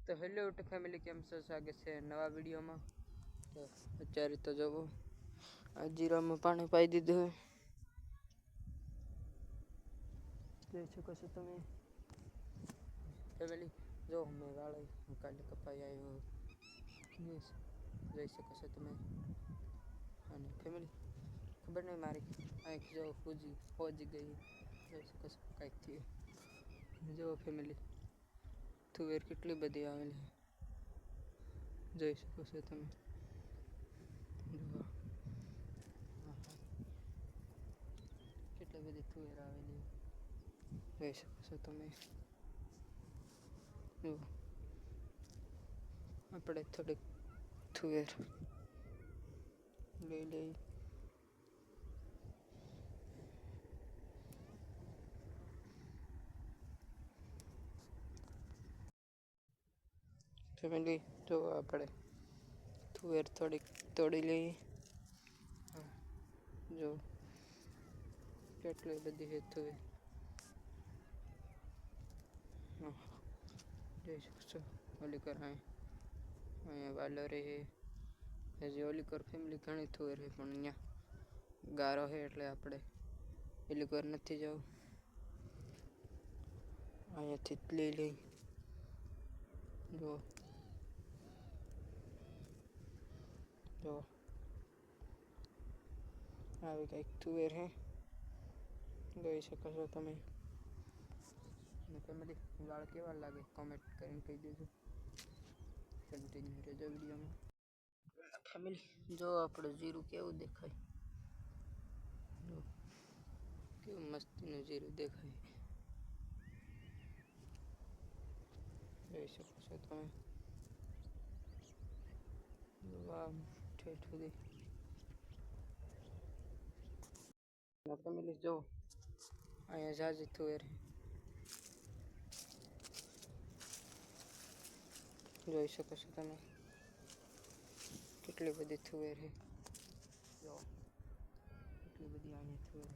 तो hello to family केम छो स्वागत है नवा वीडियो में। तो अत्यारे तो जो आ जीरा में पानी पाई दीधुं है જોઈ શકો છો તમે ફેમિલી। જો મેં વાળા કાલે કપાઈ આવ્યો જોઈ શકો છો તમે। અને ફેમિલી ખબર નહીં મારી આંખ જો હોજી ગઈ જોઈ શકો છો કાંઈક થયું। જો ફેમિલી તુવેર કેટલી બધી આવેલી જોઈ શકો છો તમે। કેટલી બધી તુવેર આવેલી જોઈ શકો છો તમે। આપણે થોડીક તુવેર લઈ લઈ ફેમિલી। જો આપણે તુવેર થોડીક તોડી લઈએ। જો કેટલી બધી છે તુવેર જોઈ શકો છો। ઓલી કર અહીંયા વાલોરે છે હજી ઓલી કર ફેમિલી ઘણી તુવેર છે પણ અહીંયા ગારો છે એટલે આપણે ઓલી કર નથી જવું અહીંયાથી લઈ લઈ। જો જો આવી કંઈક તુવેર છે જોઈ શકો છો તમે। ફેમિલી વાળ કેવા લાગે કોમેન્ટ કરીને કહી દેજો। કન્ટિન્યુ રહેજો વિડીયોમાં। ફેમિલી જો આપણું જીરું કેવું દેખાય જો કેવું મસ્તીનું જીરું દેખાય જોઈ શકો છો તમે। વાહ ઠેઠ સુધી ફેમિલી જો અહીંયા જાજી તુવેર જોઈ શકો છો તમે। કેટલી બધી તુવેર છે જો કેટલી બધી અહીંયા તુવેર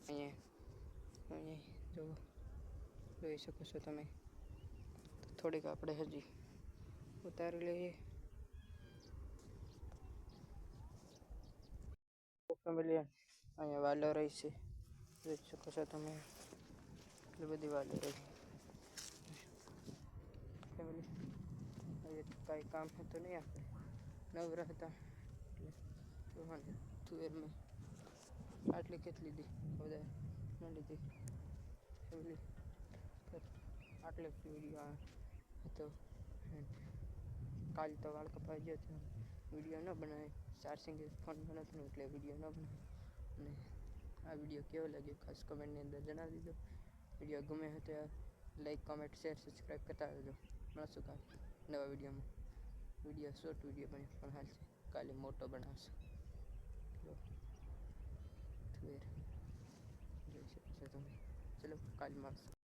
છે અહીંયા જો જોઈ શકો છો તમે। થોડીક આપણે હજી ઉતારી લઈએ। ફેમિલી અહીંયા વાલો રહી છે જોઈ શકો છો તમે। એટલી બધી વાલો રહી ફેમિલી। કાંઈ કામ હતું નહીં આપણે નવરા હતા એટલે તુવેર મેં આટલી કેટલી દી વધારે ન લીધી ફેમિલી। આટલો વિડીયો હતો કાલ તો વાળ કપાઈ ગયો હતો વિડીયો ન બનાવે ચાર્જિંગ ફોનમાં નહોતું એટલે વિડીયો ન બનાવે। અને આ વિડીયો કેવો લાગ્યો ખાસ કમેન્ટની અંદર જણાવી દીધો। વિડીયો ગમે તો લાઈક કોમેન્ટ શેર સબસ્ક્રાઈબ કરતા રહેજો। મળશું કાલે નવા વિડીયોમાં। વિડીયો શોર્ટ વિડીયો બને પણ હાલ છે કાલે મોટો બનાવશું। તુવેર જોઈ શકો છો તમે। ચલો કાલે મળશું।